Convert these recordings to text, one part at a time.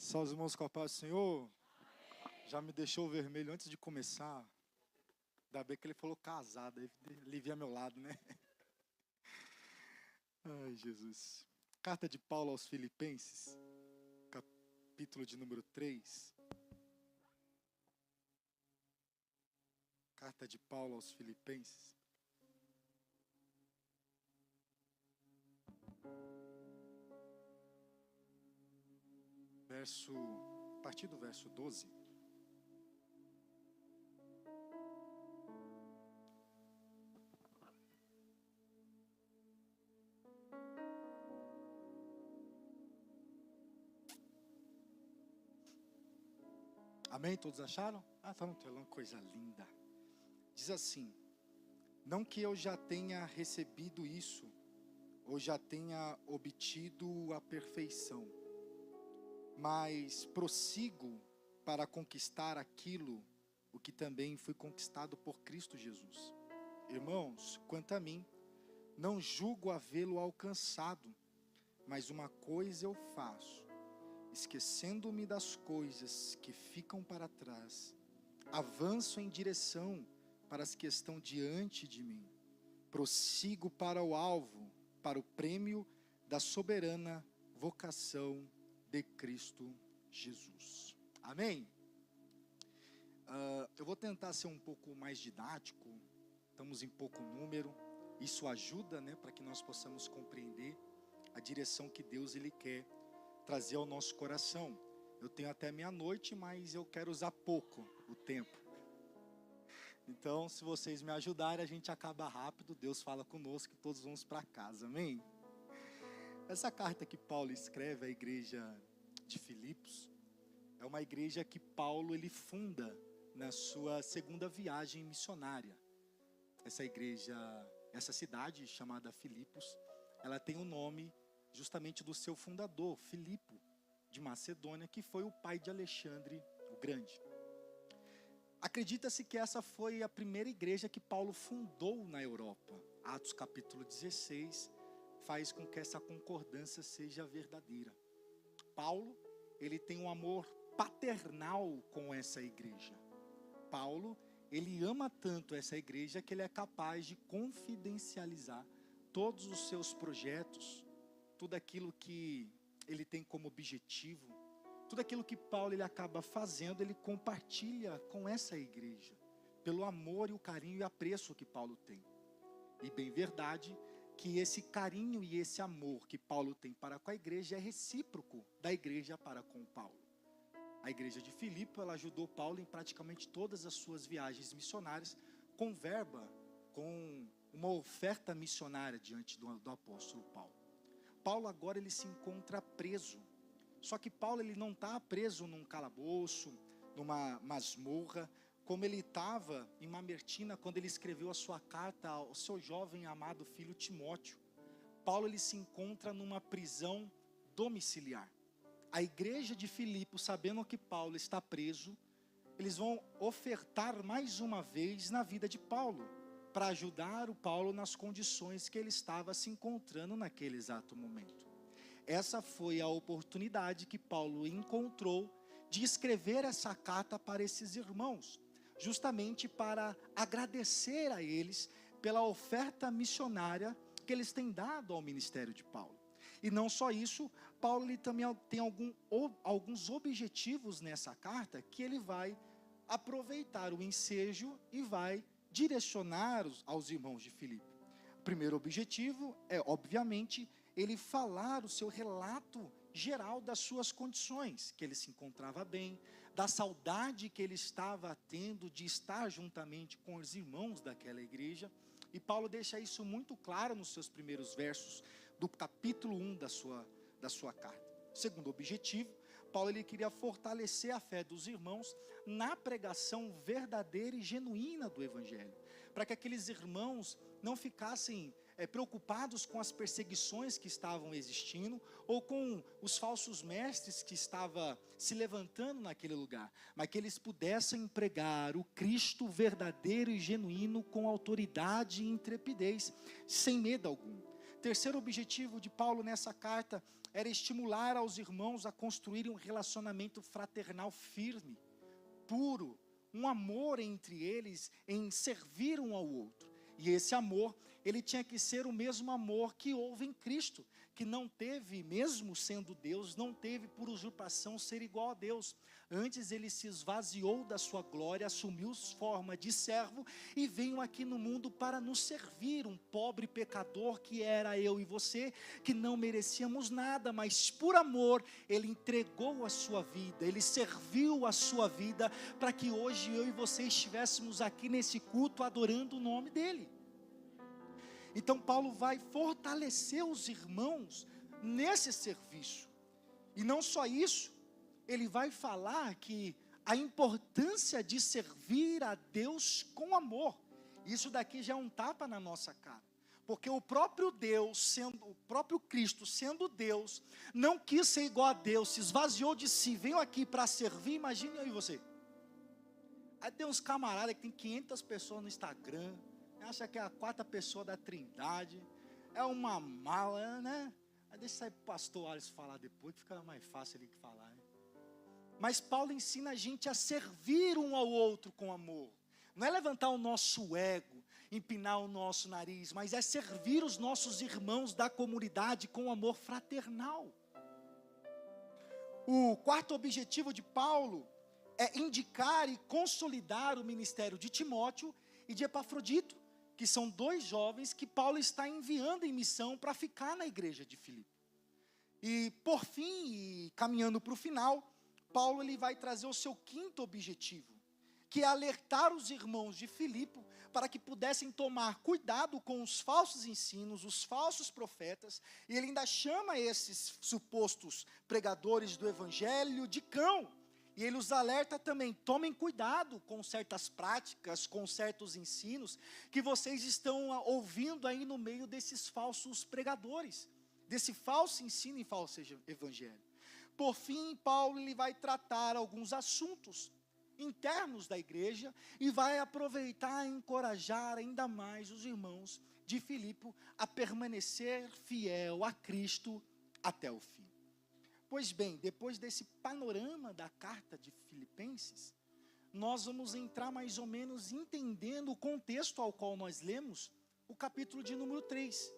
Só os irmãos com a paz do Senhor. Já me deixou vermelho antes de começar. Ainda bem que ele falou casado, aí alivia ao meu lado, né? Ai, Jesus. Carta de Paulo aos Filipenses, capítulo de número 3. Carta de Paulo aos Filipenses. A partir do verso 12. Amém? Todos acharam? Tá no telão, coisa linda. Diz assim: não que eu já tenha recebido isso, ou já tenha obtido a perfeição, mas prossigo para conquistar aquilo, o que também foi conquistado por Cristo Jesus. Irmãos, quanto a mim, não julgo havê-lo alcançado, mas uma coisa eu faço, esquecendo-me das coisas que ficam para trás, avanço em direção para as que estão diante de mim, prossigo para o alvo, para o prêmio da soberana vocação de Cristo Jesus. Amém? Eu vou tentar ser um pouco mais didático, estamos em pouco número, isso ajuda, né, para que nós possamos compreender a direção que Deus ele quer trazer ao nosso coração. Eu tenho até meia-noite, mas eu quero usar pouco o tempo. Então, se vocês me ajudarem, a gente acaba rápido, Deus fala conosco e todos vamos para casa, amém? Essa carta que Paulo escreve à igreja de Filipos, é uma igreja que Paulo ele funda na sua segunda viagem missionária. Essa igreja, essa cidade chamada Filipos, ela tem o nome justamente do seu fundador, Filipo, de Macedônia, que foi o pai de Alexandre o Grande. Acredita-se que essa foi a primeira igreja que Paulo fundou na Europa. Atos capítulo 16 faz com que essa concordância seja verdadeira. Paulo, ele tem um amor paternal com essa igreja. Paulo, ele ama tanto essa igreja que ele é capaz de confidencializar todos os seus projetos, tudo aquilo que ele tem como objetivo, tudo aquilo que Paulo ele acaba fazendo, ele compartilha com essa igreja, pelo amor e o carinho e apreço que Paulo tem. E bem verdade que esse carinho e esse amor que Paulo tem para com a igreja é recíproco da igreja para com Paulo. A igreja de Filipe, ela ajudou Paulo em praticamente todas as suas viagens missionárias, com verba, com uma oferta missionária diante do apóstolo Paulo. Paulo agora ele se encontra preso. Só que Paulo ele não está preso num calabouço, numa masmorra, como ele estava em Mamertina quando ele escreveu a sua carta ao seu jovem amado filho Timóteo. Paulo ele se encontra numa prisão domiciliar. A igreja de Filipos, sabendo que Paulo está preso, eles vão ofertar mais uma vez na vida de Paulo, para ajudar o Paulo nas condições que ele estava se encontrando naquele exato momento. Essa foi a oportunidade que Paulo encontrou de escrever essa carta para esses irmãos, justamente para agradecer a eles pela oferta missionária que eles têm dado ao ministério de Paulo. E não só isso, Paulo ele também tem alguns objetivos nessa carta que ele vai aproveitar o ensejo e vai direcionar aos irmãos de Filipe. O primeiro objetivo é, obviamente, ele falar o seu relato geral das suas condições, que ele se encontrava bem, da saudade que ele estava tendo de estar juntamente com os irmãos daquela igreja. E Paulo deixa isso muito claro nos seus primeiros versos do capítulo 1 da sua carta. Segundo objetivo, Paulo ele queria fortalecer a fé dos irmãos na pregação verdadeira e genuína do Evangelho, para que aqueles irmãos não ficassem preocupados com as perseguições que estavam existindo, ou com os falsos mestres que estavam se levantando naquele lugar, mas que eles pudessem pregar o Cristo verdadeiro e genuíno com autoridade e intrepidez, sem medo algum. Terceiro objetivo de Paulo nessa carta era estimular aos irmãos a construírem um relacionamento fraternal firme, puro, um amor entre eles, em servir um ao outro. E esse amor, ele tinha que ser o mesmo amor que houve em Cristo, que não teve, mesmo sendo Deus, não teve por usurpação ser igual a Deus. Antes ele se esvaziou da sua glória, assumiu forma de servo e veio aqui no mundo para nos servir, um pobre pecador que era eu e você, que não merecíamos nada, mas por amor ele entregou a sua vida, ele serviu a sua vida para que hoje eu e você estivéssemos aqui nesse culto adorando o nome dele. Então Paulo vai fortalecer os irmãos nesse serviço. E não só isso, ele vai falar que a importância de servir a Deus com amor. Isso daqui já é um tapa na nossa cara. Porque o próprio Deus, o próprio Cristo, sendo Deus, não quis ser igual a Deus, se esvaziou de si, veio aqui para servir. Imagine eu e você. Aí tem uns camaradas que tem 500 pessoas no Instagram, acha que é a quarta pessoa da Trindade, é uma mala, né? Aí deixa o pastor Alisson falar depois, que fica mais fácil ele que falar, né? Mas Paulo ensina a gente a servir um ao outro com amor. Não é levantar o nosso ego, empinar o nosso nariz, mas é servir os nossos irmãos da comunidade com amor fraternal. O quarto objetivo de Paulo é indicar e consolidar o ministério de Timóteo e de Epafrodito, que são dois jovens que Paulo está enviando em missão para ficar na igreja de Filipe. E por fim, e caminhando para o final, Paulo ele vai trazer o seu quinto objetivo, que é alertar os irmãos de Filipe para que pudessem tomar cuidado com os falsos ensinos, os falsos profetas, e ele ainda chama esses supostos pregadores do evangelho de cão. E ele os alerta também, tomem cuidado com certas práticas, com certos ensinos, que vocês estão ouvindo aí no meio desses falsos pregadores, desse falso ensino e falso evangelho. Por fim, Paulo ele vai tratar alguns assuntos internos da igreja, e vai aproveitar e encorajar ainda mais os irmãos de Filipe a permanecer fiel a Cristo até o fim. Pois bem, depois desse panorama da carta de Filipenses, nós vamos entrar mais ou menos entendendo o contexto ao qual nós lemos o capítulo de número 3.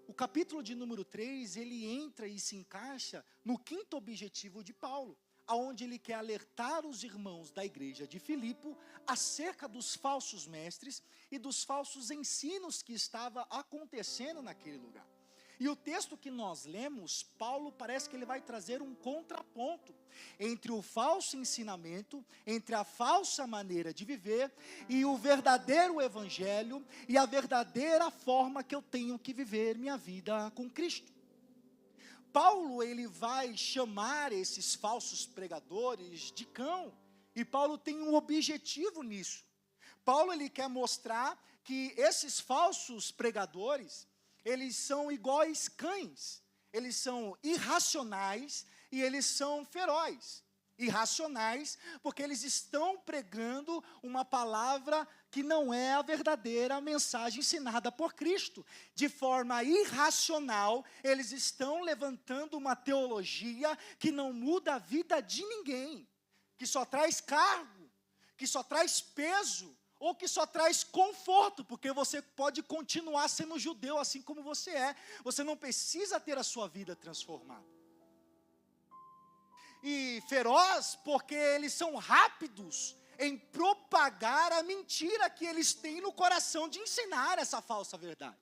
O capítulo de número 3, ele entra e se encaixa no quinto objetivo de Paulo, aonde ele quer alertar os irmãos da igreja de Filipe acerca dos falsos mestres e dos falsos ensinos que estava acontecendo naquele lugar. E o texto que nós lemos, Paulo parece que ele vai trazer um contraponto entre o falso ensinamento, entre a falsa maneira de viver e o verdadeiro evangelho e a verdadeira forma que eu tenho que viver minha vida com Cristo. Paulo ele vai chamar esses falsos pregadores de cão, e Paulo tem um objetivo nisso. Paulo ele quer mostrar que esses falsos pregadores, eles são iguais cães, eles são irracionais e eles são ferozes. Irracionais porque eles estão pregando uma palavra que não é a verdadeira mensagem ensinada por Cristo. De forma irracional, eles estão levantando uma teologia que não muda a vida de ninguém, que só traz cargo, que só traz peso, ou que só traz conforto, porque você pode continuar sendo judeu assim como você é. Você não precisa ter a sua vida transformada. E feroz porque eles são rápidos em propagar a mentira que eles têm no coração de ensinar essa falsa verdade.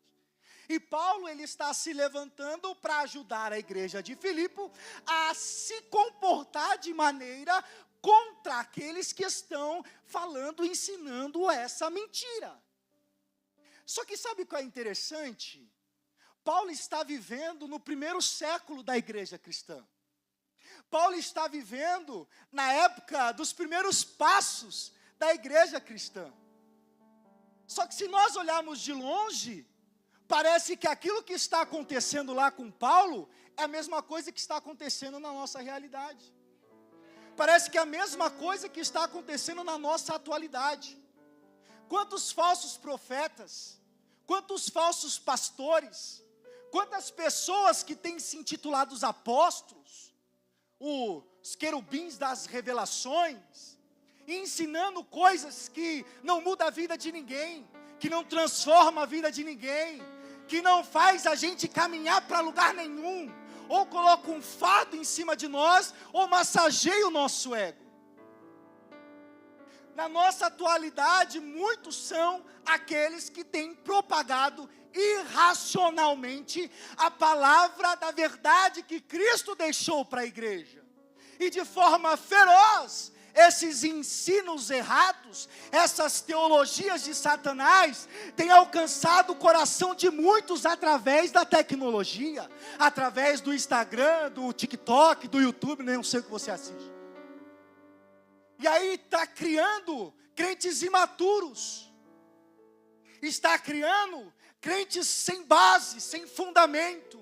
E Paulo ele está se levantando para ajudar a igreja de Filipe a se comportar de maneira contra aqueles que estão falando, ensinando essa mentira. Só que sabe o que é interessante? Paulo está vivendo no primeiro século da igreja cristã. Paulo está vivendo na época dos primeiros passos da igreja cristã. Só que se nós olharmos de longe, parece que aquilo que está acontecendo lá com Paulo é a mesma coisa que está acontecendo na nossa realidade. Parece que é a mesma coisa que está acontecendo na nossa atualidade. Quantos falsos profetas, quantos falsos pastores, Quantas pessoas que têm se intitulado os apóstolos, os querubins das revelações, ensinando coisas que não mudam a vida de ninguém, que não transforma a vida de ninguém, que não faz a gente caminhar para lugar nenhum, ou coloca um fardo em cima de nós, ou massageia o nosso ego. Na nossa atualidade, muitos são aqueles que têm propagado irracionalmente a palavra da verdade que Cristo deixou para a igreja. E de forma feroz, esses ensinos errados, essas teologias de Satanás, têm alcançado o coração de muitos através da tecnologia, através do Instagram, do TikTok, do YouTube, não sei o que você assiste. E aí está criando crentes imaturos, está criando crentes sem base, sem fundamento,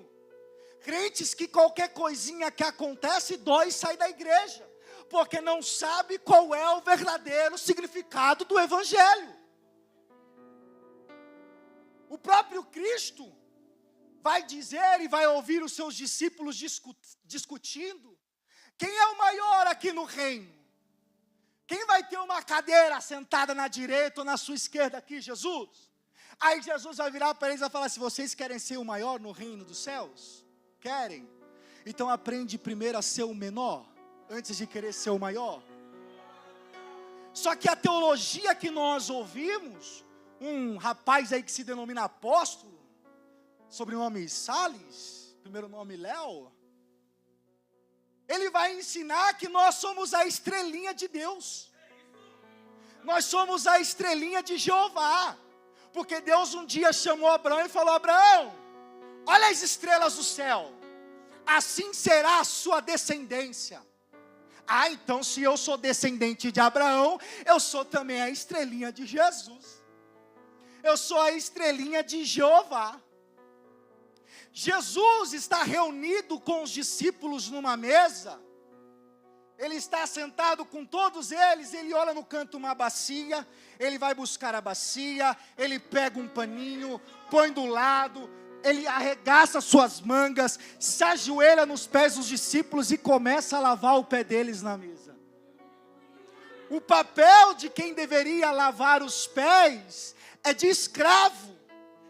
crentes que qualquer coisinha que acontece dói e sai da igreja, porque não sabe qual é o verdadeiro significado do Evangelho. O próprio Cristo vai dizer e vai ouvir os seus discípulos discutindo: quem é o maior aqui no reino? Quem vai ter uma cadeira sentada na direita ou na sua esquerda aqui, Jesus? Aí Jesus vai virar para eles e vai falar: se vocês querem ser o maior no reino dos céus, querem? Então aprende primeiro a ser o menor, antes de querer ser o maior. Só que a teologia que nós ouvimos, um rapaz aí que se denomina apóstolo, sobrenome Salles, primeiro nome Léo, ele vai ensinar que nós somos a estrelinha de Deus. Nós somos a estrelinha de Jeová. Porque Deus um dia chamou Abraão e falou: Abraão, olha as estrelas do céu, assim será a sua descendência. Ah, então se eu sou descendente de Abraão, eu sou também a estrelinha de Jesus. Eu sou a estrelinha de Jeová. Jesus está reunido com os discípulos numa mesa. Ele está sentado com todos eles. Ele olha no canto uma bacia. Ele vai buscar a bacia. Ele pega um paninho, põe do lado. Ele arregaça suas mangas, se ajoelha nos pés dos discípulos e começa a lavar o pé deles na mesa. O papel de quem deveria lavar os pés é de escravo.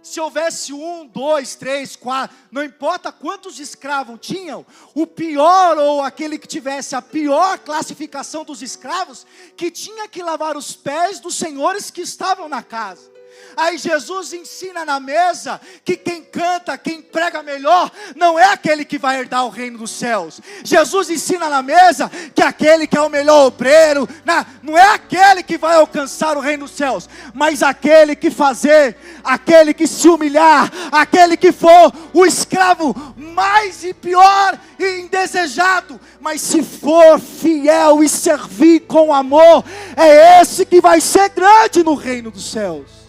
Se houvesse 1, 2, 3, 4, não importa quantos escravos tinham, o pior ou aquele que tivesse a pior classificação dos escravos, que tinha que lavar os pés dos senhores que estavam na casa. Aí Jesus ensina na mesa que quem canta, quem prega melhor, não é aquele que vai herdar o reino dos céus. Jesus ensina na mesa que aquele que é o melhor obreiro, não é aquele que vai alcançar o reino dos céus, mas aquele que fazer, aquele que se humilhar, aquele que for o escravo mais e pior e indesejado, mas se for fiel e servir com amor, é esse que vai ser grande no reino dos céus.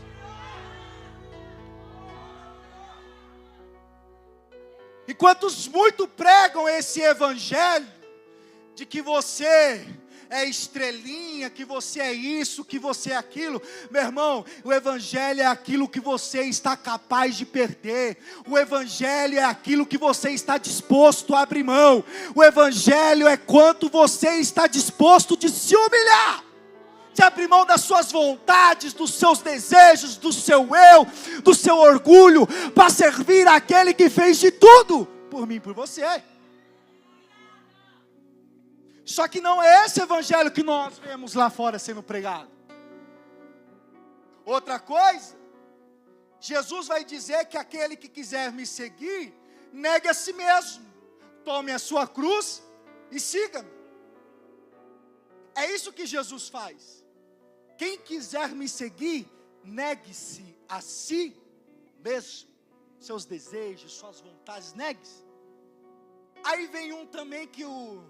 E quantos muito pregam esse evangelho, de que você é estrelinha, que você é isso, que você é aquilo. Meu irmão, o evangelho é aquilo que você está capaz de perder. O evangelho é aquilo que você está disposto a abrir mão. O evangelho é quanto você está disposto de se humilhar, de abrir mão das suas vontades, dos seus desejos, do seu eu, do seu orgulho, para servir aquele que fez de tudo por mim e por você. Só que não é esse evangelho que nós vemos lá fora sendo pregado. Outra coisa, Jesus vai dizer que aquele que quiser me seguir, negue a si mesmo, tome a sua cruz e siga-me. É isso que Jesus faz. Quem quiser me seguir, negue-se a si mesmo, seus desejos, suas vontades, negue-se. Aí vem um também que o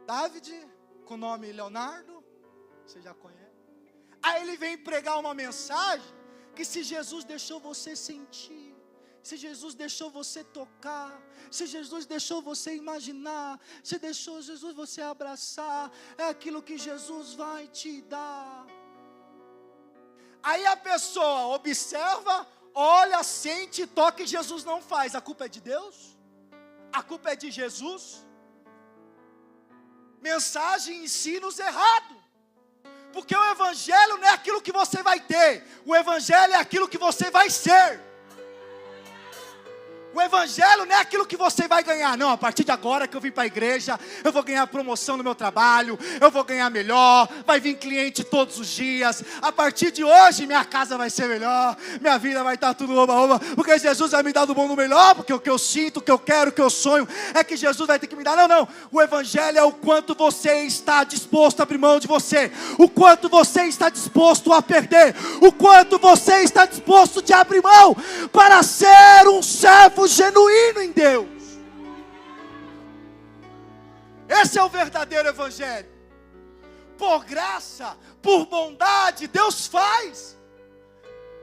David, com o nome Leonardo, você já conhece. Aí ele vem pregar uma mensagem, que se Jesus deixou você sentir, se Jesus deixou você tocar, se Jesus deixou você imaginar, se deixou Jesus você abraçar, é aquilo que Jesus vai te dar. Aí a pessoa observa, olha, sente e toca e Jesus não faz. A culpa é de Deus? A culpa é de Jesus? Mensagem e ensinos errados. Porque o evangelho não é aquilo que você vai ter. O evangelho é aquilo que você vai ser. O evangelho não é aquilo que você vai ganhar. Não, a partir de agora que eu vim para a igreja, eu vou ganhar promoção no meu trabalho, eu vou ganhar melhor, vai vir cliente todos os dias. A partir de hoje minha casa vai ser melhor, minha vida vai estar tudo oba-oba, porque Jesus vai me dar do bom no melhor, porque o que eu sinto, o que eu quero, o que eu sonho, é que Jesus vai ter que me dar. Não, não, o evangelho é o quanto você está disposto a abrir mão de você, o quanto você está disposto a perder, o quanto você está disposto de abrir mão, para ser um servo genuíno em Deus. Esse é o verdadeiro evangelho. Por graça, por bondade, Deus faz.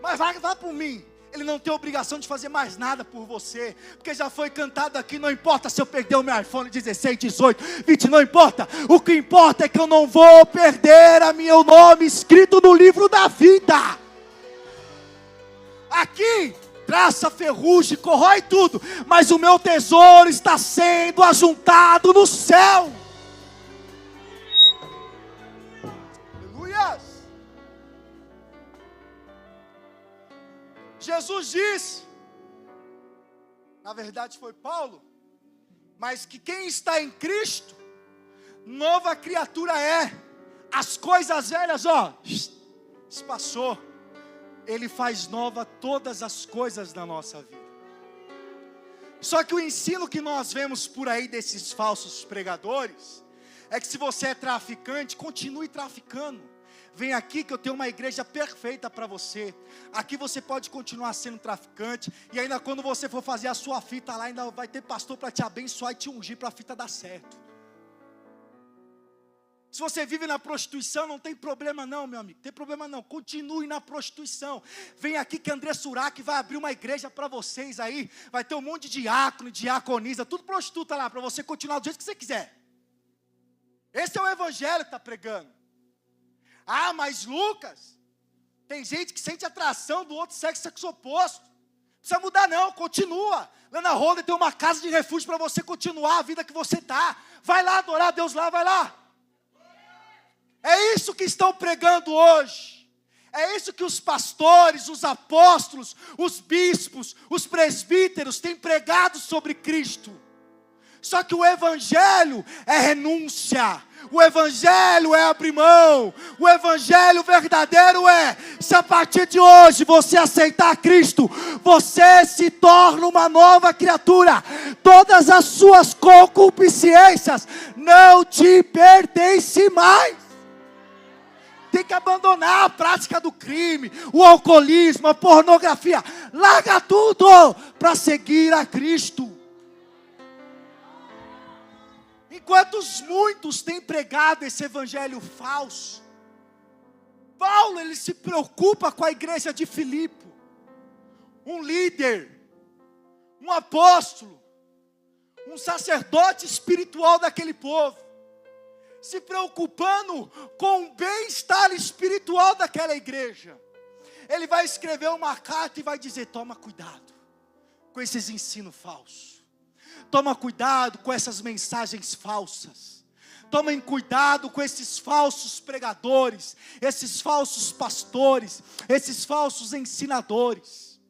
Mas vá por mim. Ele não tem obrigação de fazer mais nada por você, porque já foi cantado aqui. Não importa se eu perder o meu iPhone 16, 18, 20, não importa. O que importa é que eu não vou perder o meu nome escrito no livro da vida. Aqui traça, ferrugem, corrói tudo, mas o meu tesouro está sendo ajuntado no céu. Aleluia. Jesus disse, na verdade foi Paulo, mas que quem está em Cristo, nova criatura é. As coisas velhas, se passou. Ele faz nova todas as coisas na nossa vida. Só que o ensino que nós vemos por aí desses falsos pregadores, é que se você é traficante, continue traficando. Vem aqui que eu tenho uma igreja perfeita para você. Aqui você pode continuar sendo traficante, e ainda quando você for fazer a sua fita lá, ainda vai ter pastor para te abençoar e te ungir para a fita dar certo. Se você vive na prostituição, não tem problema não, meu amigo, tem problema não, continue na prostituição. Vem aqui que André Surak vai abrir uma igreja para vocês aí, vai ter um monte de diácono, diaconisa, tudo prostituta lá, para você continuar do jeito que você quiser. Esse é o evangelho que está pregando. Ah, mas Lucas, tem gente que sente atração do outro sexo oposto. Não precisa mudar não, continua. Lá na Honda tem uma casa de refúgio para você continuar a vida que você está. Vai lá adorar a Deus lá, vai lá. É isso que estão pregando hoje. É isso que os pastores, os apóstolos, os bispos, os presbíteros têm pregado sobre Cristo. Só que o evangelho é renúncia. O evangelho é abrir mão. O evangelho verdadeiro é: se a partir de hoje você aceitar Cristo, você se torna uma nova criatura. Todas as suas concupiscências não te pertencem mais. Tem que abandonar a prática do crime, o alcoolismo, a pornografia. Larga tudo para seguir a Cristo. Enquanto muitos têm pregado esse evangelho falso, Paulo, ele se preocupa com a igreja de Filipe, um líder, um apóstolo, um sacerdote espiritual daquele povo, se preocupando com o bem-estar espiritual daquela igreja. Ele vai escrever uma carta e vai dizer: toma cuidado com esses ensinos falsos. Toma cuidado com essas mensagens falsas. Tomem cuidado com esses falsos pregadores, esses falsos pastores, esses falsos ensinadores.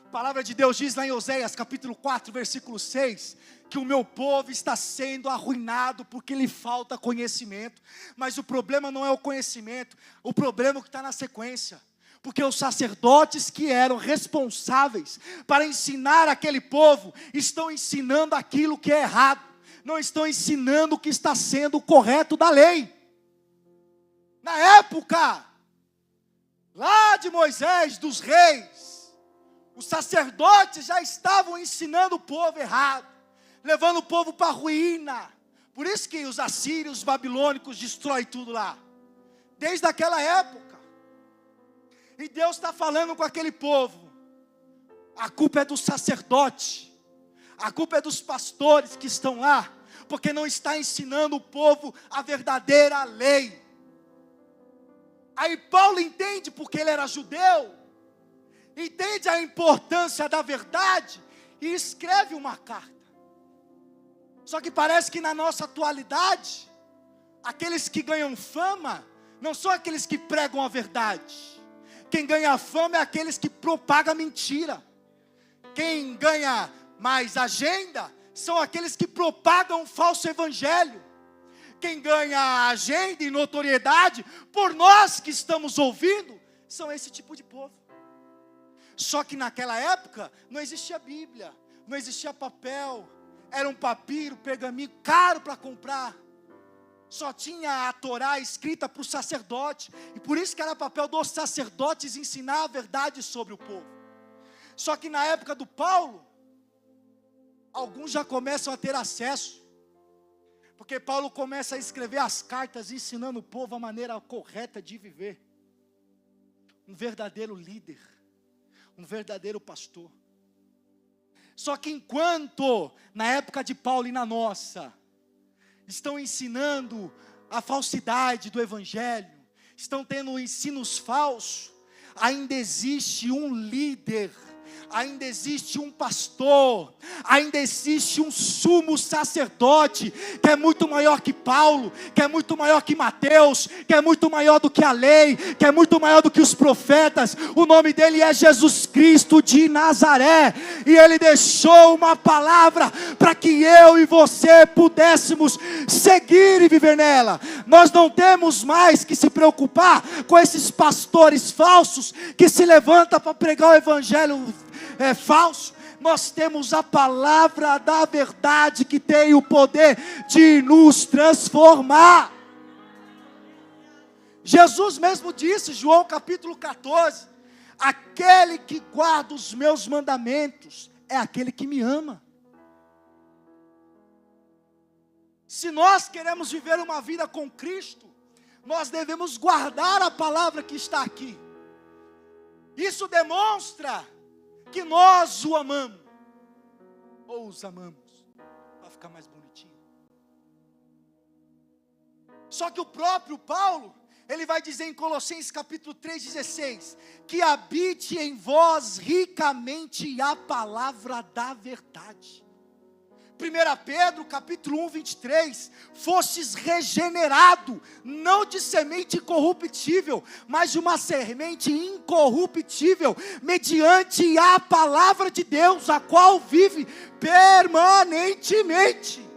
A palavra de Deus diz lá em Oséias capítulo 4, versículo 6, que o meu povo está sendo arruinado porque lhe falta conhecimento. Mas o problema não é o conhecimento, o problema é o que está na sequência. Porque os sacerdotes que eram responsáveis para ensinar aquele povo, estão ensinando aquilo que é errado, não estão ensinando o que está sendo correto da lei. Na época, lá de Moisés, dos reis, os sacerdotes já estavam ensinando o povo errado, levando o povo para a ruína. Por isso que os assírios, os babilônicos destroem tudo lá, desde aquela época. E Deus está falando com aquele povo: a culpa é do sacerdote, a culpa é dos pastores que estão lá, porque não está ensinando o povo a verdadeira lei. Aí Paulo entende, porque ele era judeu, entende a importância da verdade e escreve uma carta. Só que parece que na nossa atualidade, aqueles que ganham fama não são aqueles que pregam a verdade. Quem ganha fama é aqueles que propagam mentira. Quem ganha mais agenda são aqueles que propagam um falso evangelho. Quem ganha agenda e notoriedade por nós que estamos ouvindo são esse tipo de povo. Só que naquela época não existia Bíblia, não existia papel, era um papiro, pergaminho caro para comprar. Só tinha a Torá escrita para o sacerdote, e por isso que era papel dos sacerdotes ensinar a verdade sobre o povo. Só que na época do Paulo, alguns já começam a ter acesso, porque Paulo começa a escrever as cartas ensinando o povo a maneira correta de viver. Um verdadeiro líder, um verdadeiro pastor. Só que enquanto na época de Paulo e na nossa estão ensinando a falsidade do evangelho, estão tendo ensinos falsos, ainda existe um líder, ainda existe um pastor, ainda existe um sumo sacerdote, que é muito maior que Paulo, que é muito maior que Mateus, que é muito maior do que a lei, que é muito maior do que os profetas. O nome dele é Jesus Cristo de Nazaré, e ele deixou uma palavra para que eu e você pudéssemos seguir e viver nela. Nós não temos mais que se preocupar com esses pastores falsos que se levantam para pregar o evangelho falso. Nós temos a palavra da verdade que tem o poder de nos transformar. Jesus mesmo disse, João capítulo 14, aquele que guarda os meus mandamentos é aquele que me ama. Se nós queremos viver uma vida com Cristo, nós devemos guardar a palavra que está aqui. Isso demonstra que nós o amamos, ou os amamos, para ficar mais bonitinho. Só que o próprio Paulo, ele vai dizer em Colossenses capítulo 3,16, que habite em vós ricamente a palavra da verdade. 1 Pedro capítulo 1, 23, fostes regenerado, não de semente corruptível, mas de uma semente incorruptível, mediante a palavra de Deus, a qual vive permanentemente.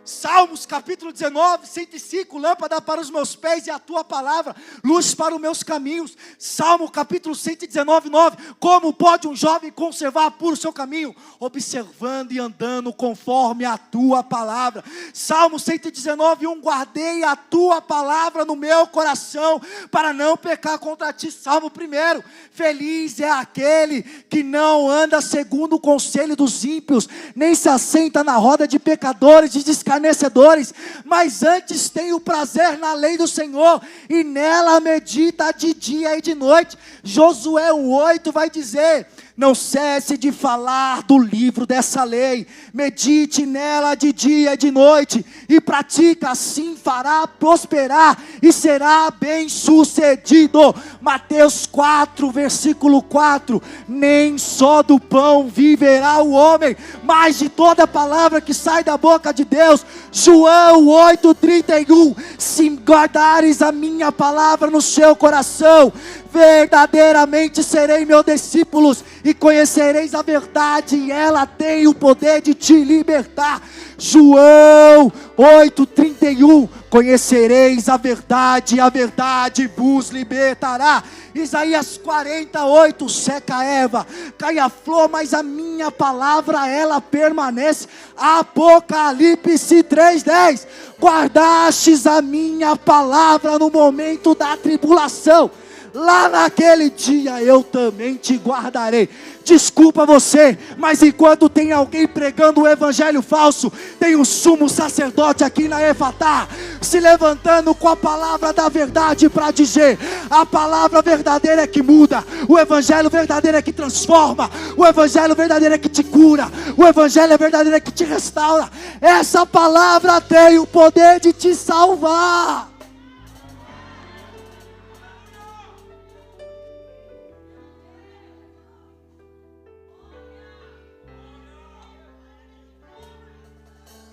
Salmos capítulo 19, 105, lâmpada para os meus pés e a tua palavra, luz para os meus caminhos. Salmo capítulo 119, 9, como pode um jovem conservar puro o seu caminho? Observando e andando conforme a tua palavra. Salmo 119, 1, guardei a tua palavra no meu coração, para não pecar contra ti. Salmo 1, feliz é aquele que não anda segundo o conselho dos ímpios, nem se assenta na roda de pecadores, de escarnecedores, mas antes tem o prazer na lei do Senhor, e nela medita de dia e de noite. Josué 1:8 vai dizer, não cesse de falar do livro dessa lei, medite nela de dia e de noite, e pratica, assim fará prosperar, e será bem sucedido. Mateus 4, versículo 4, nem só do pão viverá o homem, mas de toda palavra que sai da boca de Deus. João 8:31, se guardares a minha palavra no seu coração, verdadeiramente serei meus discípulos, e conhecereis a verdade, e ela tem o poder de te libertar. João 8:31, conhecereis a verdade, e a verdade vos libertará. Isaías 48, seca a erva, cai a flor, mas a minha palavra ela permanece. Apocalipse 3:10, guardastes a minha palavra no momento da tribulação, lá naquele dia eu também te guardarei. Desculpa você, mas enquanto tem alguém pregando o evangelho falso, tem um sumo sacerdote aqui na Efatá, se levantando com a palavra da verdade para dizer, a palavra verdadeira é que muda, o evangelho verdadeiro é que transforma, o evangelho verdadeiro é que te cura, o evangelho verdadeiro é que te restaura. Essa palavra tem o poder de te salvar.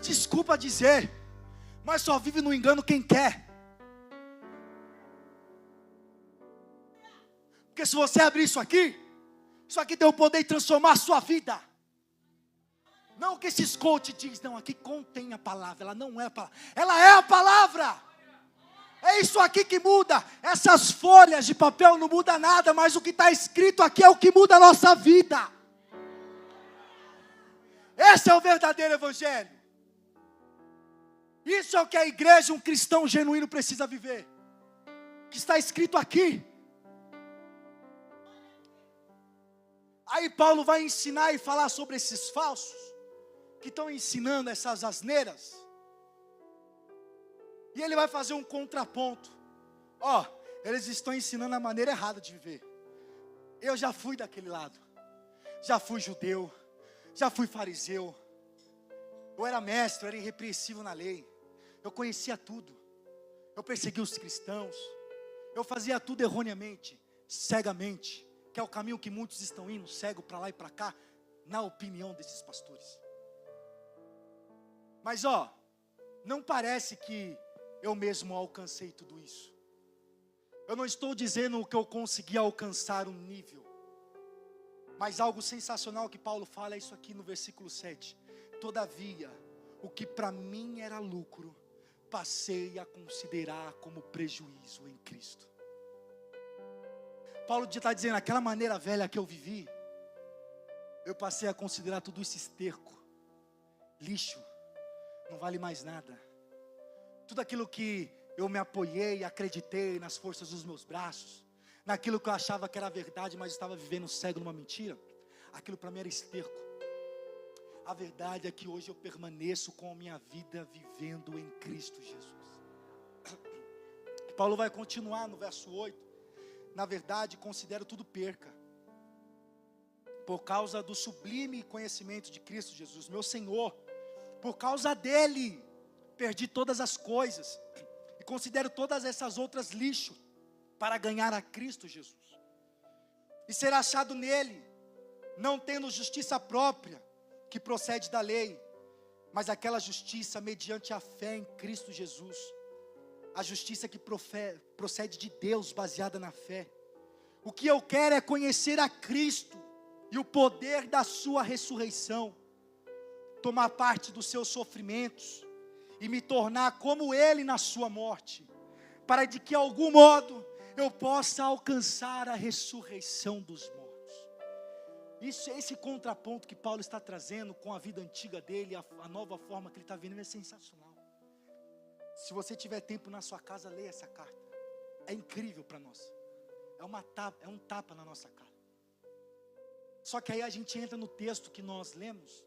Desculpa dizer, mas só vive no engano quem quer. Porque se você abrir isso aqui tem o poder de transformar a sua vida. Não que esses coach diz, não, aqui contém a palavra. Ela não é a palavra, ela é a palavra. É isso aqui que muda. Essas folhas de papel não muda nada, mas o que está escrito aqui é o que muda a nossa vida. Esse é o verdadeiro evangelho. Isso é o que a igreja, um cristão genuíno precisa viver. Que está escrito aqui. Aí Paulo vai ensinar e falar sobre esses falsos, que estão ensinando essas asneiras. E ele vai fazer um contraponto. Eles estão ensinando a maneira errada de viver. Eu já fui daquele lado. Já fui judeu. Já fui fariseu. Eu era mestre, eu era irrepreensível na lei. Eu conhecia tudo. Eu perseguia os cristãos. Eu fazia tudo erroneamente, cegamente. Que é o caminho que muitos estão indo, cego para lá e para cá, na opinião desses pastores. Mas não parece que eu mesmo alcancei tudo isso. Eu não estou dizendo que eu consegui alcançar um nível. Mas algo sensacional que Paulo fala é isso aqui no versículo 7. Todavia, o que para mim era lucro, passei a considerar como prejuízo em Cristo. Paulo está dizendo, aquela maneira velha que eu vivi, eu passei a considerar tudo isso esterco, lixo, não vale mais nada. Tudo aquilo que eu me apoiei, acreditei nas forças dos meus braços, naquilo que eu achava que era verdade, mas estava vivendo cego numa mentira, aquilo para mim era esterco. A verdade é que hoje eu permaneço com a minha vida vivendo em Cristo Jesus. Paulo vai continuar no verso 8. Na verdade, considero tudo perca, por causa do sublime conhecimento de Cristo Jesus, meu Senhor. Por causa dele, perdi todas as coisas, e considero todas essas outras lixo, para ganhar a Cristo Jesus, e ser achado nele, não tendo justiça própria, que procede da lei, mas aquela justiça mediante a fé em Cristo Jesus, a justiça que procede de Deus, baseada na fé. O que eu quero é conhecer a Cristo e o poder da sua ressurreição, tomar parte dos seus sofrimentos e me tornar como Ele na sua morte, para de que algum modo eu possa alcançar a ressurreição dos mortos. Esse contraponto que Paulo está trazendo com a vida antiga dele, a nova forma que ele está vendo, é sensacional. Se você tiver tempo na sua casa, leia essa carta. É incrível para nós. É um tapa na nossa cara. Só que aí a gente entra no texto que nós lemos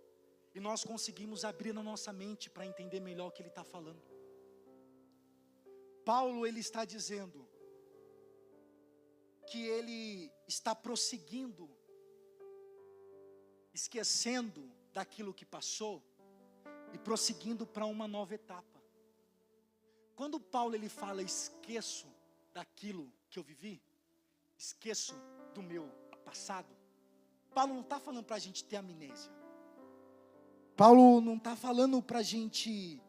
e nós conseguimos abrir na nossa mente para entender melhor o que ele está falando. Paulo, ele está dizendo que ele está prosseguindo, esquecendo daquilo que passou e prosseguindo para uma nova etapa. Quando Paulo ele fala, esqueço daquilo que eu vivi, esqueço do meu passado, Paulo não está falando para a gente ter amnésia. Paulo não está falando para a gente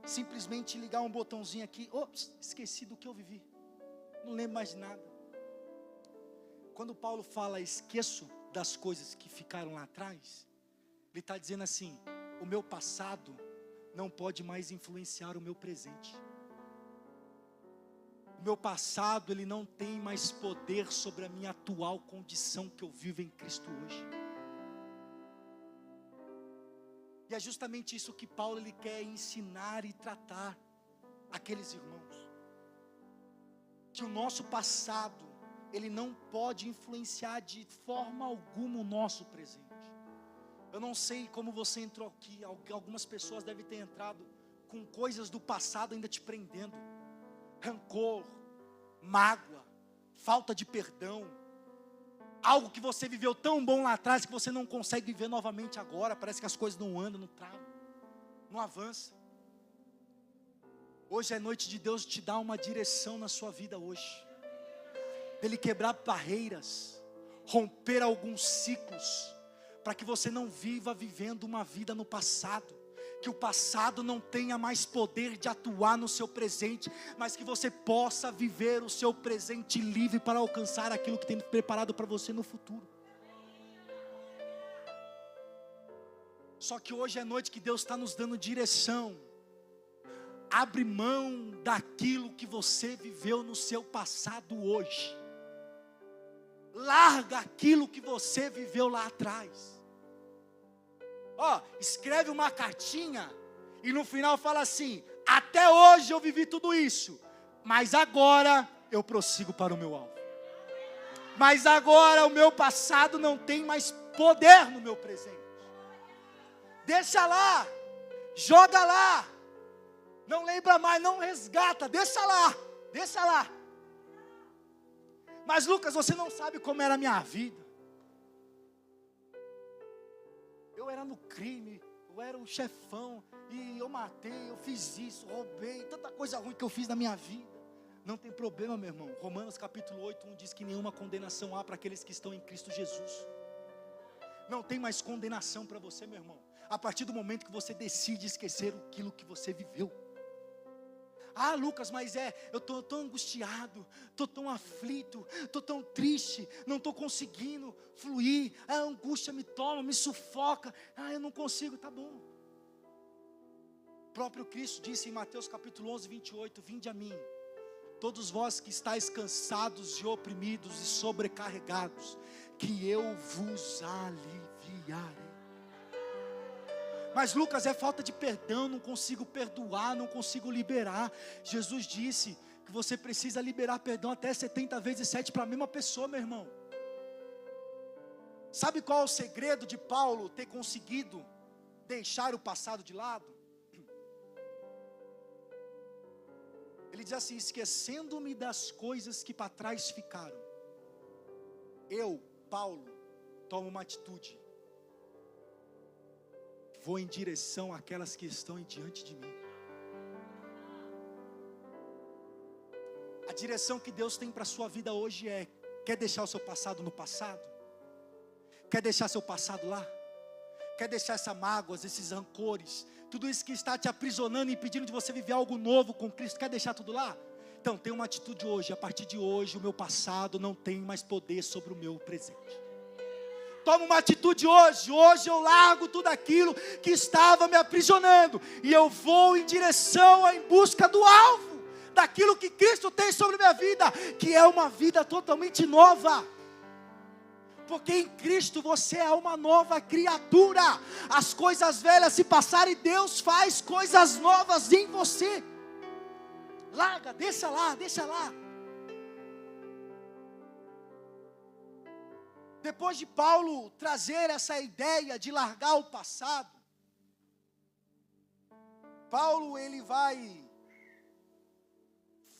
simplesmente ligar um botãozinho aqui, ops, esqueci do que eu vivi, não lembro mais de nada. Quando Paulo fala, esqueço das coisas que ficaram lá atrás, ele está dizendo assim, o meu passado não pode mais influenciar o meu presente. O meu passado, ele não tem mais poder sobre a minha atual condição que eu vivo em Cristo hoje. E é justamente isso que Paulo ele quer ensinar e tratar aqueles irmãos. Que o nosso passado, ele não pode influenciar de forma alguma o nosso presente. Eu não sei como você entrou aqui, algumas pessoas devem ter entrado com coisas do passado ainda te prendendo. Rancor, mágoa, falta de perdão, algo que você viveu tão bom lá atrás que você não consegue viver novamente agora, parece que as coisas não andam, não travam, não avança. Hoje é noite de Deus te dar uma direção na sua vida hoje, dele quebrar barreiras, romper alguns ciclos, para que você não viva vivendo uma vida no passado, que o passado não tenha mais poder de atuar no seu presente, mas que você possa viver o seu presente livre para alcançar aquilo que tem preparado para você no futuro. Só que hoje é noite que Deus está nos dando direção. Abre mão daquilo que você viveu no seu passado hoje. Larga aquilo que você viveu lá atrás. Escreve uma cartinha e no final fala assim: até hoje eu vivi tudo isso, mas agora eu prossigo para o meu alvo. Mas agora o meu passado não tem mais poder no meu presente. Deixa lá, joga lá, não lembra mais, não resgata, deixa lá. Mas Lucas, você não sabe como era a minha vida. Eu era no crime, eu era um chefão, e eu matei, eu fiz isso, roubei, tanta coisa ruim que eu fiz na minha vida. Não tem problema, meu irmão. Romanos capítulo 8:1 diz que nenhuma condenação há para aqueles que estão em Cristo Jesus. Não tem mais condenação para você, meu irmão, a partir do momento que você decide esquecer aquilo que você viveu. Lucas, mas eu estou tão angustiado, estou tão aflito, estou tão triste, não estou conseguindo fluir, a angústia me toma, me sufoca, eu não consigo, tá bom. O próprio Cristo disse em Mateus capítulo 11:28, vinde a mim, todos vós que estáis cansados e oprimidos e sobrecarregados, que eu vos aliviarei. Mas Lucas, é falta de perdão, não consigo perdoar, não consigo liberar. Jesus disse que você precisa liberar perdão até 70 vezes 7 para a mesma pessoa, meu irmão. Sabe qual é o segredo de Paulo ter conseguido deixar o passado de lado? Ele diz assim: esquecendo-me das coisas que para trás ficaram, eu, Paulo, tomo uma atitude. Vou em direção àquelas que estão diante de mim. A direção que Deus tem para a sua vida hoje quer deixar o seu passado no passado? Quer deixar seu passado lá? Quer deixar essas mágoas, esses rancores, tudo isso que está te aprisionando e impedindo de você viver algo novo com Cristo, quer deixar tudo lá? Então tem uma atitude hoje. A partir de hoje o meu passado não tem mais poder sobre o meu presente. Toma uma atitude hoje eu largo tudo aquilo que estava me aprisionando, e eu vou em direção, em busca do alvo, daquilo que Cristo tem sobre a minha vida, que é uma vida totalmente nova, porque em Cristo você é uma nova criatura, as coisas velhas se passaram e Deus faz coisas novas em você. Larga, deixa lá. Depois de Paulo trazer essa ideia de largar o passado, Paulo ele vai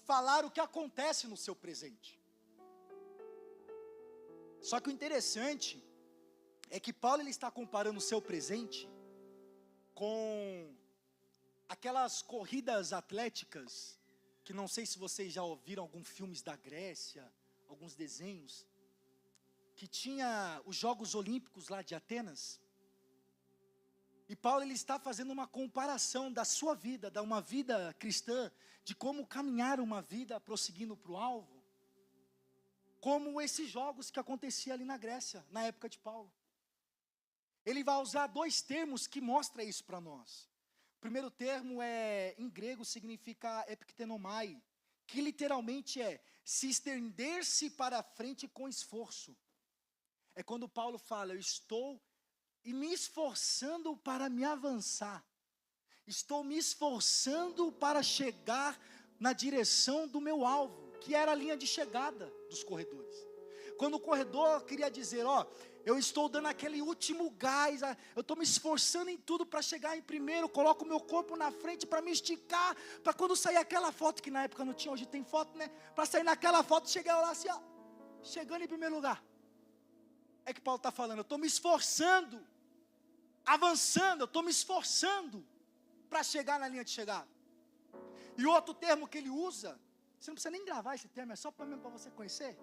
falar o que acontece no seu presente. Só que o interessante é que Paulo ele está comparando o seu presente com aquelas corridas atléticas, que não sei se vocês já ouviram alguns filmes da Grécia, alguns desenhos, que tinha os Jogos Olímpicos lá de Atenas. E Paulo ele está fazendo uma comparação da sua vida, de uma vida cristã, de como caminhar uma vida prosseguindo para o alvo, como esses jogos que aconteciam ali na Grécia, na época de Paulo. Ele vai usar dois termos que mostram isso para nós. O primeiro termo em grego significa epiktenomai, que literalmente se estender-se para frente com esforço. É quando Paulo fala: eu estou me esforçando para me avançar. Estou me esforçando para chegar na direção do meu alvo, que era a linha de chegada dos corredores. Quando o corredor queria dizer: eu estou dando aquele último gás, eu estou me esforçando em tudo para chegar em primeiro, coloco o meu corpo na frente para me esticar, para quando sair aquela foto, que na época não tinha, hoje tem foto, né? Para sair naquela foto, chegar lá assim, chegando em primeiro lugar. É que Paulo está falando: eu estou me esforçando, avançando, eu estou me esforçando para chegar na linha de chegada. E outro termo que ele usa, você não precisa nem gravar esse termo, é só para você conhecer,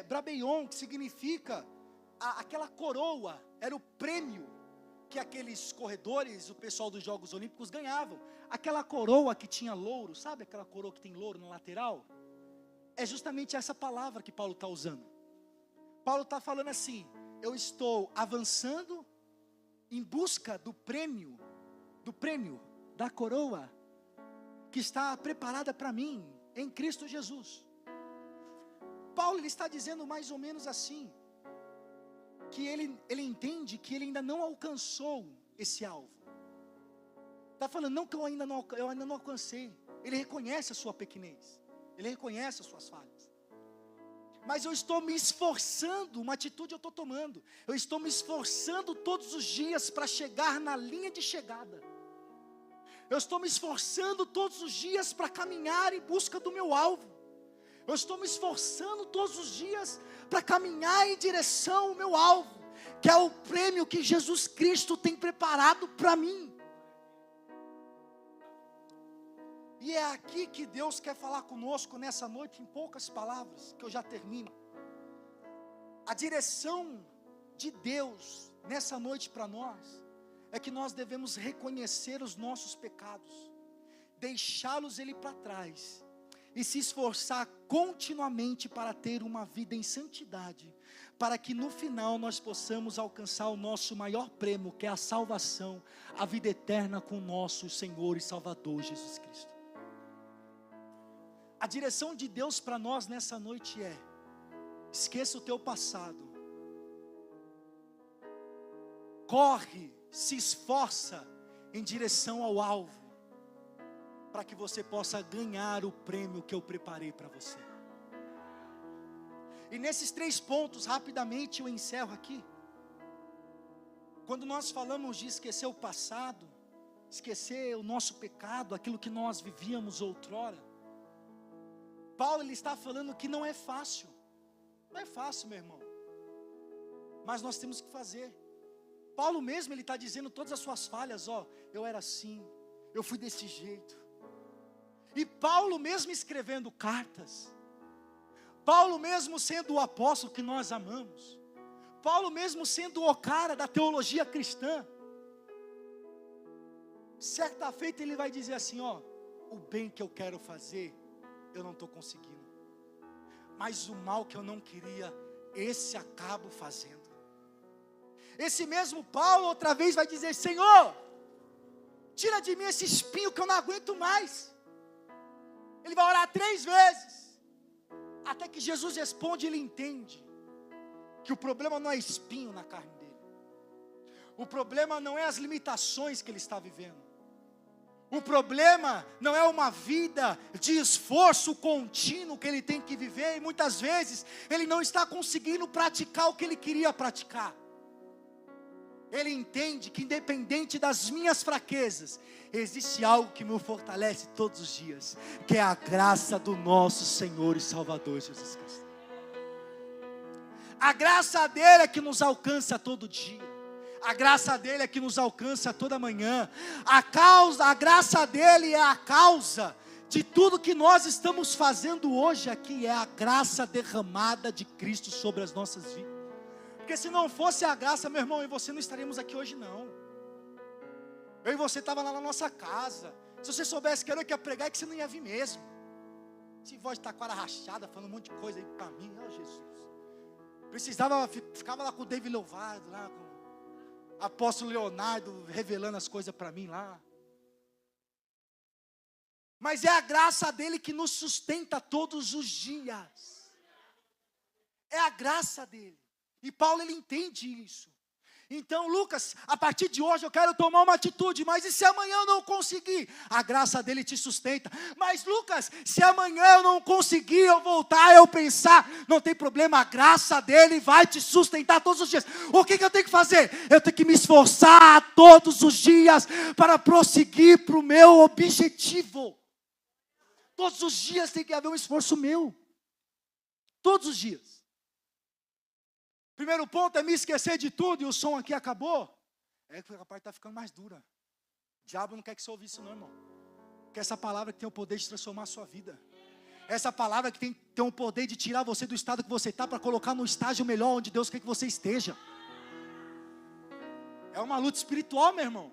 brabeion, que significa aquela coroa, era o prêmio que aqueles corredores, o pessoal dos Jogos Olímpicos ganhavam. Aquela coroa que tinha louro, sabe aquela coroa que tem louro na lateral? É justamente essa palavra que Paulo está usando. Paulo está falando assim: eu estou avançando em busca do prêmio da coroa que está preparada para mim em Cristo Jesus. Paulo ele está dizendo mais ou menos assim, que ele entende que ele ainda não alcançou esse alvo. Está falando, não que eu ainda não alcancei. Ele reconhece a sua pequenez, ele reconhece as suas falhas. Mas eu estou me esforçando, uma atitude eu estou tomando. Eu estou me esforçando todos os dias para chegar na linha de chegada. Eu estou me esforçando todos os dias para caminhar em busca do meu alvo. Eu estou me esforçando todos os dias para caminhar em direção ao meu alvo, que é o prêmio que Jesus Cristo tem preparado para mim. E é aqui que Deus quer falar conosco nessa noite, em poucas palavras, que eu já termino. A direção de Deus nessa noite para nós, é que nós devemos reconhecer os nossos pecados, deixá-los para trás, e se esforçar continuamente para ter uma vida em santidade, para que no final nós possamos alcançar o nosso maior prêmio, que é a salvação, a vida eterna com o nosso Senhor e Salvador Jesus Cristo. A direção de Deus para nós nessa noite é: esqueça o teu passado, corre, se esforça em direção ao alvo, para que você possa ganhar o prêmio que eu preparei para você. E nesses 3 pontos, rapidamente eu encerro aqui. Quando nós falamos de esquecer o passado, esquecer o nosso pecado, aquilo que nós vivíamos outrora, Paulo ele está falando que não é fácil. Não é fácil, meu irmão, mas nós temos que fazer. Paulo mesmo, ele está dizendo todas as suas falhas, eu era assim, eu fui desse jeito. E Paulo mesmo escrevendo cartas, Paulo mesmo sendo o apóstolo que nós amamos, Paulo mesmo sendo o cara da teologia cristã, certa feita ele vai dizer assim, o bem que eu quero fazer, eu não estou conseguindo, mas o mal que eu não queria, esse acabo fazendo. Esse mesmo Paulo outra vez vai dizer, Senhor, tira de mim esse espinho que eu não aguento mais. Ele vai orar 3 vezes, até que Jesus responde, ele entende, que o problema não é espinho na carne dele, o problema não é as limitações que ele está vivendo, o problema não é uma vida de esforço contínuo que ele tem que viver, e muitas vezes ele não está conseguindo praticar o que ele queria praticar. Ele entende que independente das minhas fraquezas, existe algo que me fortalece todos os dias, que é a graça do nosso Senhor e Salvador Jesus Cristo. A graça dele é que nos alcança todo dia. A graça dele é que nos alcança toda manhã. A graça dele é a causa de tudo que nós estamos fazendo hoje aqui, é a graça derramada de Cristo sobre as nossas vidas. Porque se não fosse a graça, meu irmão, eu e você não estaríamos aqui hoje não. Eu e você estava lá na nossa casa. Se você soubesse que era eu que ia pregar, é que você não ia vir mesmo. Esse voz de taquara rachada, falando um monte de coisa aí para mim, Jesus. Ficava lá com o David Louvado, lá com o apóstolo Leonardo, revelando as coisas para mim lá. Mas é a graça dele que nos sustenta todos os dias. É a graça dele. E Paulo ele entende isso. Então, Lucas, a partir de hoje eu quero tomar uma atitude, mas e se amanhã eu não conseguir? A graça dele te sustenta. Mas Lucas, se amanhã eu não conseguir, eu voltar, eu pensar, não tem problema, a graça dele vai te sustentar todos os dias. O que eu tenho que fazer? Eu tenho que me esforçar todos os dias para prosseguir para o meu objetivo. Todos os dias tem que haver um esforço meu. Todos os dias. Primeiro ponto é me esquecer de tudo, e o som aqui acabou. É que a parte está ficando mais dura. O diabo não quer que você ouvisse isso não, irmão. Porque essa palavra que tem o poder de transformar a sua vida. Essa palavra que tem o poder de tirar você do estado que você está, para colocar no estágio melhor onde Deus quer que você esteja. É uma luta espiritual, meu irmão.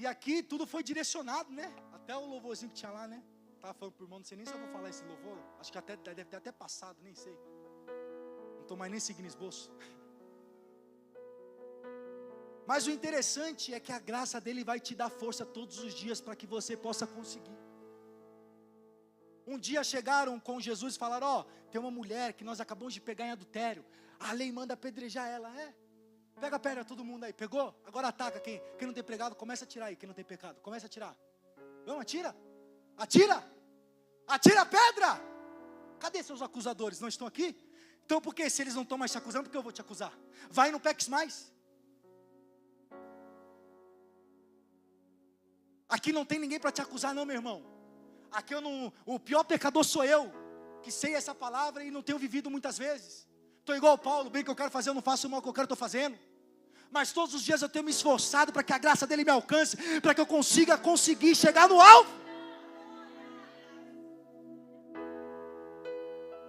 E aqui tudo foi direcionado, né? Até o louvorzinho que tinha lá, né? Estava falando pro irmão, não sei nem se eu vou falar esse louvor. Acho que até deve ter até passado, nem sei. Não estou mais nem seguindo esboço. Mas o interessante é que a graça dele vai te dar força todos os dias para que você possa conseguir. Um dia chegaram com Jesus e falaram: ó, tem uma mulher que nós acabamos de pegar em adultério. A lei manda apedrejar ela, Pega a pedra todo mundo aí, pegou? Agora ataca quem não tem pecado, começa a tirar aí, quem não tem pecado, começa a tirar. Vamos, atira, atira a pedra. Cadê seus acusadores? Não estão aqui? Então por que se eles não estão mais te acusando, por que eu vou te acusar? Vai e não peques mais. Aqui não tem ninguém para te acusar não, meu irmão. Aqui o pior pecador sou eu, que sei essa palavra e não tenho vivido muitas vezes. Estou igual o Paulo, bem que eu quero fazer, eu não faço o mal que eu quero, estou fazendo. Mas todos os dias eu tenho me esforçado para que a graça dele me alcance, para que eu conseguir chegar no alvo.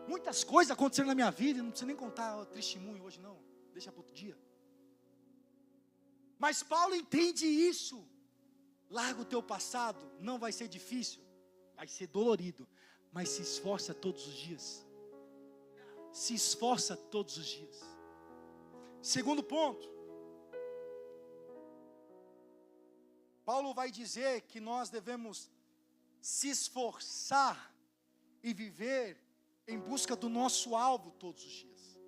Muitas coisas aconteceram na minha vida, não preciso nem contar o testemunho hoje não, deixa para outro dia. Mas Paulo entende isso. Larga o teu passado, não vai ser difícil, vai ser dolorido, mas se esforça todos os dias. Se esforça todos os dias. Segundo ponto, Paulo vai dizer que nós devemos se esforçar e viver em busca do nosso alvo todos os dias.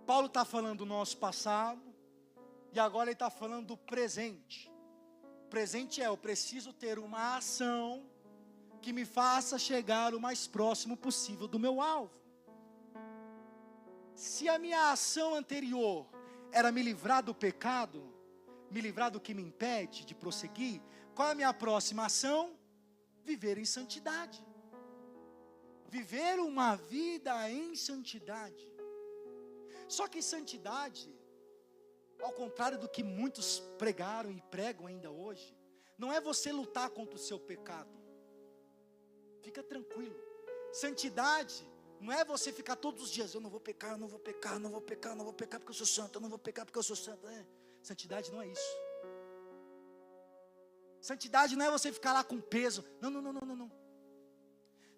Paulo está falando do nosso passado e agora ele está falando do presente. O presente eu preciso ter uma ação que me faça chegar o mais próximo possível do meu alvo. Se a minha ação anterior era me livrar do pecado, me livrar do que me impede de prosseguir, qual é a minha próxima ação? Viver em santidade. Viver uma vida em santidade. Só que santidade, ao contrário do que muitos pregaram e pregam ainda hoje, não é você lutar contra o seu pecado. Fica tranquilo. Santidade não é você ficar todos os dias, eu não vou pecar, eu não vou pecar, eu não vou pecar, eu não vou pecar porque eu sou santo, eu não vou pecar porque eu sou santo. Santidade não é isso. Santidade não é você ficar lá com peso. Não.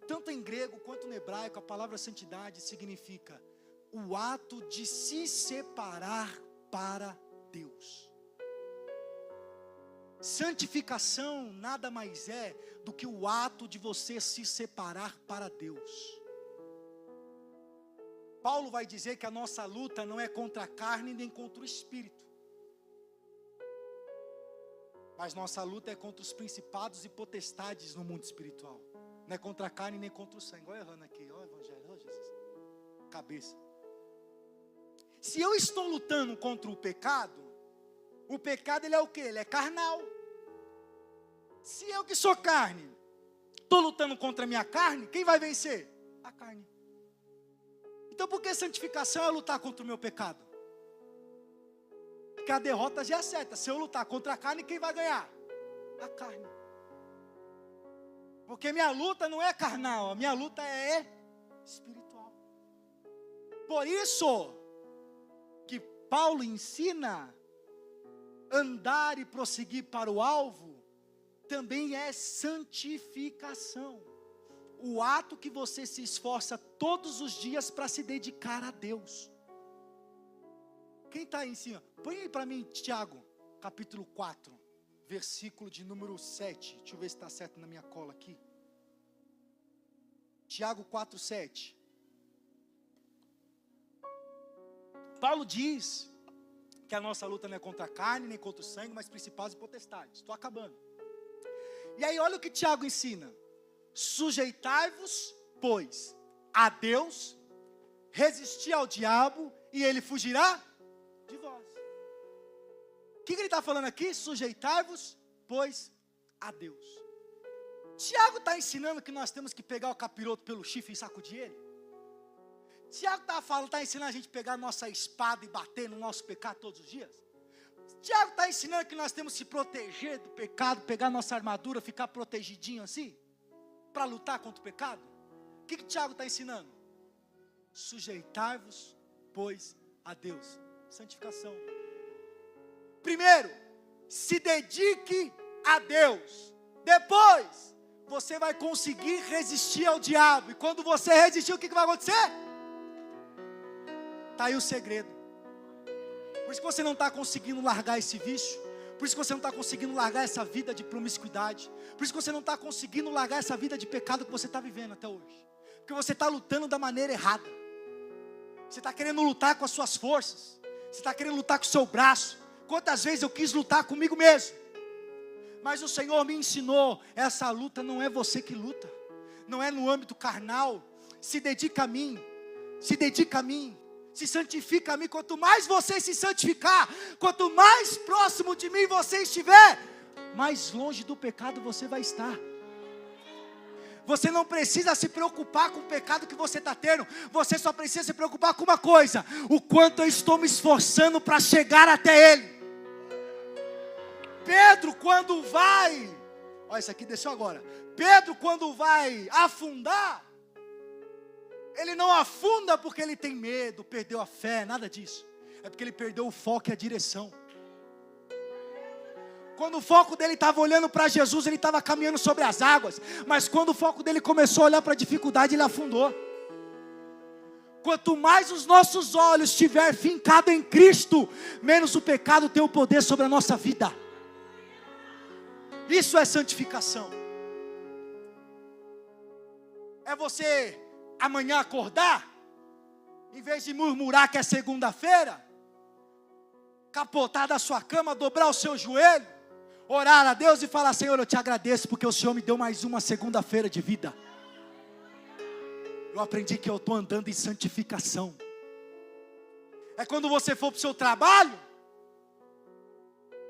Tanto em grego quanto no hebraico, a palavra santidade significa o ato de se separar para Deus. Santificação nada mais é do que o ato de você se separar para Deus. Paulo vai dizer que a nossa luta não é contra a carne nem contra o espírito, mas nossa luta é contra os principados e potestades no mundo espiritual. Não é contra a carne nem contra o sangue. Olha errando aqui, olha o evangelho, olha Jesus. Cabeça. Se eu estou lutando contra o pecado ele é o quê? Ele é carnal. Se eu que sou carne, estou lutando contra a minha carne, quem vai vencer? A carne. Então por que santificação é lutar contra o meu pecado? Porque a derrota já é certa. Se eu lutar contra a carne, quem vai ganhar? A carne. Porque minha luta não é carnal, a minha luta é espiritual. Por isso que Paulo ensina andar e prosseguir para o alvo também é santificação. O ato que você se esforça todos os dias para se dedicar a Deus. Quem está aí em cima? Põe aí para mim Tiago, capítulo 4, versículo de número 7. Deixa eu ver se está certo na minha cola aqui. Tiago 4, 7. Paulo diz que a nossa luta não é contra a carne, nem contra o sangue, mas principados e potestades. Estou acabando. E aí olha o que Tiago ensina. Sujeitai-vos, pois, a Deus, resisti ao diabo, e ele fugirá de vós. O que ele está falando aqui? Sujeitai-vos, pois, a Deus. Tiago está ensinando que nós temos que pegar o capiroto pelo chifre e sacudir ele. Tiago está ensinando a gente a pegar a nossa espada e bater no nosso pecado todos os dias. Tiago está ensinando que nós temos que se proteger do pecado, pegar nossa armadura, ficar protegidinho assim, para lutar contra o pecado. O que Tiago está ensinando? Sujeitai-vos, pois, a Deus. Santificação. Primeiro, se dedique a Deus. Depois, você vai conseguir resistir ao diabo. E quando você resistir, o que vai acontecer? Está aí o segredo. Por isso que você não está conseguindo largar esse vício. Por isso que você não está conseguindo largar essa vida de promiscuidade. Por isso que você não está conseguindo largar essa vida de pecado que você está vivendo até hoje. Porque você está lutando da maneira errada. Você está querendo lutar com as suas forças. Você está querendo lutar com o seu braço. Quantas vezes eu quis lutar comigo mesmo. Mas o Senhor me ensinou, essa luta não é você que luta. Não é no âmbito carnal. Se dedica a mim. Se dedica a mim. Se santifica a mim. Quanto mais você se santificar, quanto mais próximo de mim você estiver, mais longe do pecado você vai estar. Você não precisa se preocupar com o pecado que você está tendo. Você só precisa se preocupar com uma coisa: o quanto eu estou me esforçando para chegar até Ele. Pedro, quando vai, olha, isso aqui desceu agora. Pedro, quando vai afundar, ele não afunda porque ele tem medo, perdeu a fé, nada disso. É porque ele perdeu o foco e a direção. Quando o foco dele estava olhando para Jesus, ele estava caminhando sobre as águas. Mas quando o foco dele começou a olhar para a dificuldade, ele afundou. Quanto mais os nossos olhos estiver fincado em Cristo, menos o pecado tem o poder sobre a nossa vida. Isso é santificação. É você amanhã acordar, em vez de murmurar que é segunda-feira, capotar da sua cama, dobrar o seu joelho, orar a Deus e falar: Senhor, eu te agradeço porque o Senhor me deu mais uma segunda-feira de vida. Eu aprendi que eu estou andando em santificação. É quando você for para o seu trabalho,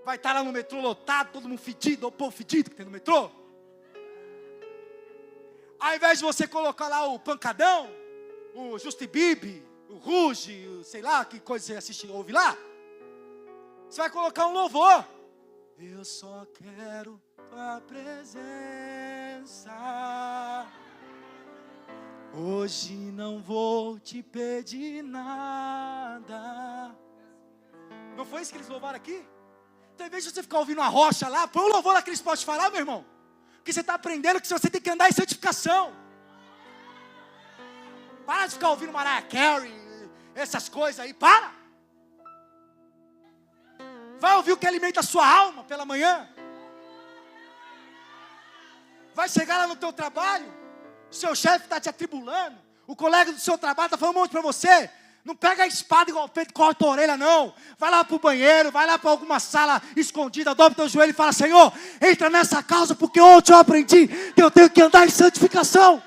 vai estar lá no metrô lotado, todo mundo fedido, o povo fedido que tem no metrô. Ao invés de você colocar lá o Pancadão, o Justin Bieber, o Ruge, sei lá que coisa você assiste, ouve lá, você vai colocar um louvor. Eu só quero tua presença. Hoje não vou te pedir nada. Não foi isso que eles louvaram aqui? Então, em vez de você ficar ouvindo a rocha lá, põe um louvor naquele Spotify lá, meu irmão. Porque você está aprendendo que você tem que andar em santificação. Para de ficar ouvindo Mariah Carey, essas coisas aí, para. Vai ouvir o que alimenta a sua alma pela manhã. Vai chegar lá no teu trabalho, o seu chefe está te atribulando, o colega do seu trabalho está falando um monte para você. Não pega a espada igual o Pedro, corta a orelha, não. Vai lá para o banheiro, vai lá para alguma sala escondida, dobra o teu joelho e fala: Senhor, entra nessa causa, porque ontem eu aprendi que eu tenho que andar em santificação.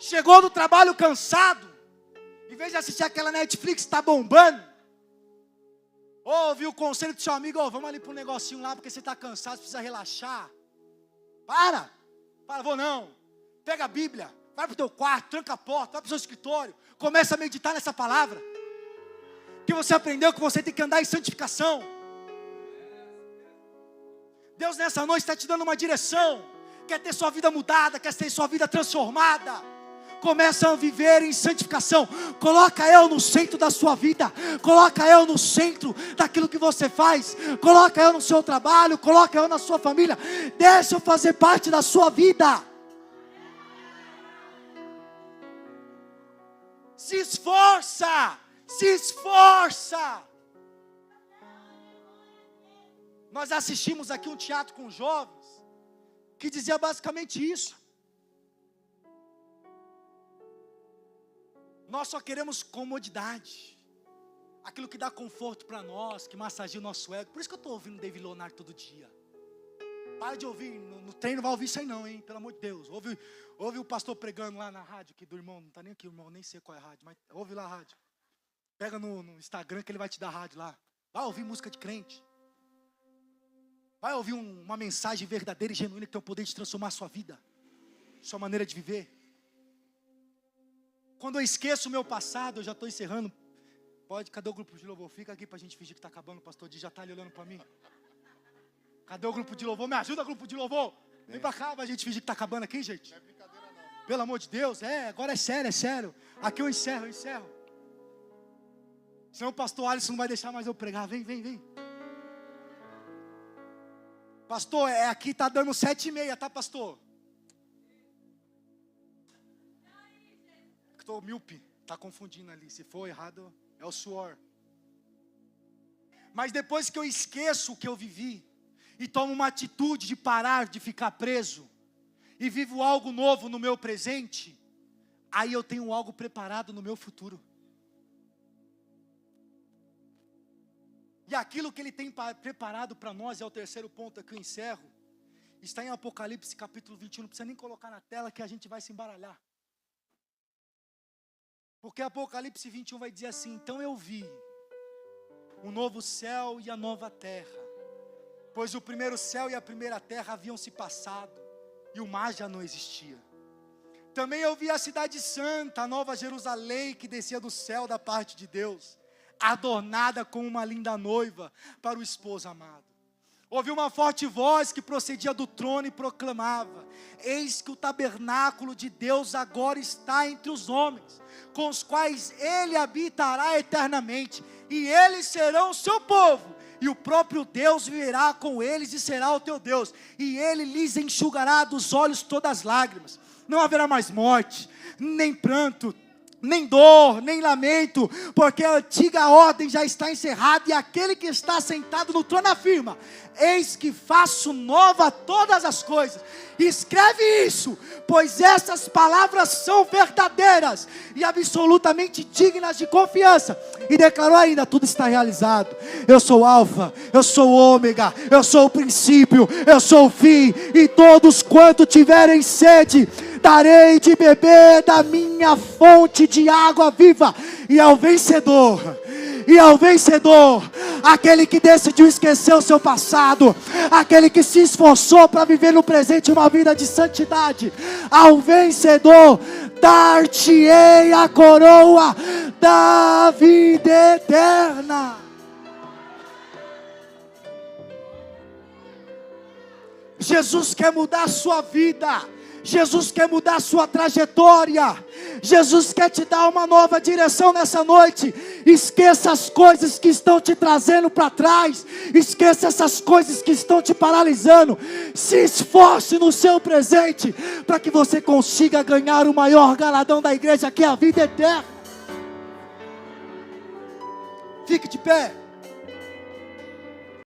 Chegou do trabalho cansado, em vez de assistir aquela Netflix que está bombando, ouve o conselho do seu amigo: vamos ali para um negocinho lá, porque você está cansado, você precisa relaxar. Para, vou não. Pega a Bíblia. Vai para o teu quarto, tranca a porta, vai para o seu escritório, começa a meditar nessa palavra. Que você aprendeu que você tem que andar em santificação. Deus nessa noite está te dando uma direção. Quer ter sua vida mudada, quer ter sua vida transformada. Começa a viver em santificação. Coloca eu no centro da sua vida. Coloca eu no centro daquilo que você faz. Coloca eu no seu trabalho. Coloca eu na sua família. Deixa eu fazer parte da sua vida. Se esforça, se esforça. Nós assistimos aqui um teatro com jovens que dizia basicamente isso. Nós só queremos comodidade, aquilo que dá conforto para nós, que massageia o nosso ego. Por isso que eu estou ouvindo David Leonardo todo dia. Para de ouvir, no treino não vai ouvir isso aí não, hein? Pelo amor de Deus. Ouve o pastor pregando lá na rádio, aqui do irmão, não está nem aqui o irmão, nem sei qual é a rádio, mas ouve lá a rádio. Pega no Instagram que ele vai te dar a rádio lá. Vai ouvir música de crente. Vai ouvir uma mensagem verdadeira e genuína que tem o poder de transformar a sua vida, sua maneira de viver. Quando eu esqueço o meu passado, eu já estou encerrando. Cadê o grupo de louvor? Fica aqui para a gente fingir que está acabando, o pastor Di já está ali olhando para mim. Cadê o grupo de louvor? Me ajuda, grupo de louvor. Vem para cá para a gente fingir que está acabando aqui, gente. Não é brincadeira não. Pelo amor de Deus, agora é sério. Aqui eu encerro. Senão o pastor Alisson não vai deixar mais eu pregar. Vem. Pastor, aqui está dando 7h30, tá, pastor? Estou míope, está confundindo ali. Se for errado, é o suor. Mas depois que eu esqueço o que eu vivi, e tomo uma atitude de parar de ficar preso, e vivo algo novo no meu presente, aí eu tenho algo preparado no meu futuro. E aquilo que Ele tem preparado para nós, é o terceiro ponto que eu encerro, está em Apocalipse capítulo 21, não precisa nem colocar na tela que a gente vai se embaralhar. Porque Apocalipse 21 vai dizer assim: então eu vi o novo céu e a nova terra, pois o primeiro céu e a primeira terra haviam se passado, e o mar já não existia. Também eu vi a cidade santa, a nova Jerusalém, que descia do céu da parte de Deus, adornada como uma linda noiva para o esposo amado. Ouvi uma forte voz que procedia do trono e proclamava: eis que o tabernáculo de Deus agora está entre os homens, com os quais Ele habitará eternamente, e eles serão o seu povo, e o próprio Deus viverá com eles e será o teu Deus, e Ele lhes enxugará dos olhos todas as lágrimas. Não haverá mais morte, nem pranto, nem dor, nem lamento, porque a antiga ordem já está encerrada, e aquele que está sentado no trono afirma: eis que faço nova todas as coisas. Escreve isso, pois essas palavras são verdadeiras e absolutamente dignas de confiança. E declarou ainda: tudo está realizado. Eu sou o Alfa, eu sou o Ômega, eu sou o princípio, eu sou o fim, e todos quanto tiverem sede, darei de beber da minha fonte de água viva. E ao vencedor, aquele que decidiu esquecer o seu passado, aquele que se esforçou para viver no presente uma vida de santidade, ao vencedor dar-te-ei a coroa da vida eterna. Jesus quer mudar a sua vida. Jesus quer mudar a sua trajetória. Jesus quer te dar uma nova direção nessa noite. Esqueça as coisas que estão te trazendo para trás. Esqueça essas coisas que estão te paralisando. Se esforce no seu presente, para que você consiga ganhar o maior galardão da igreja, que é a vida eterna. Fique de pé.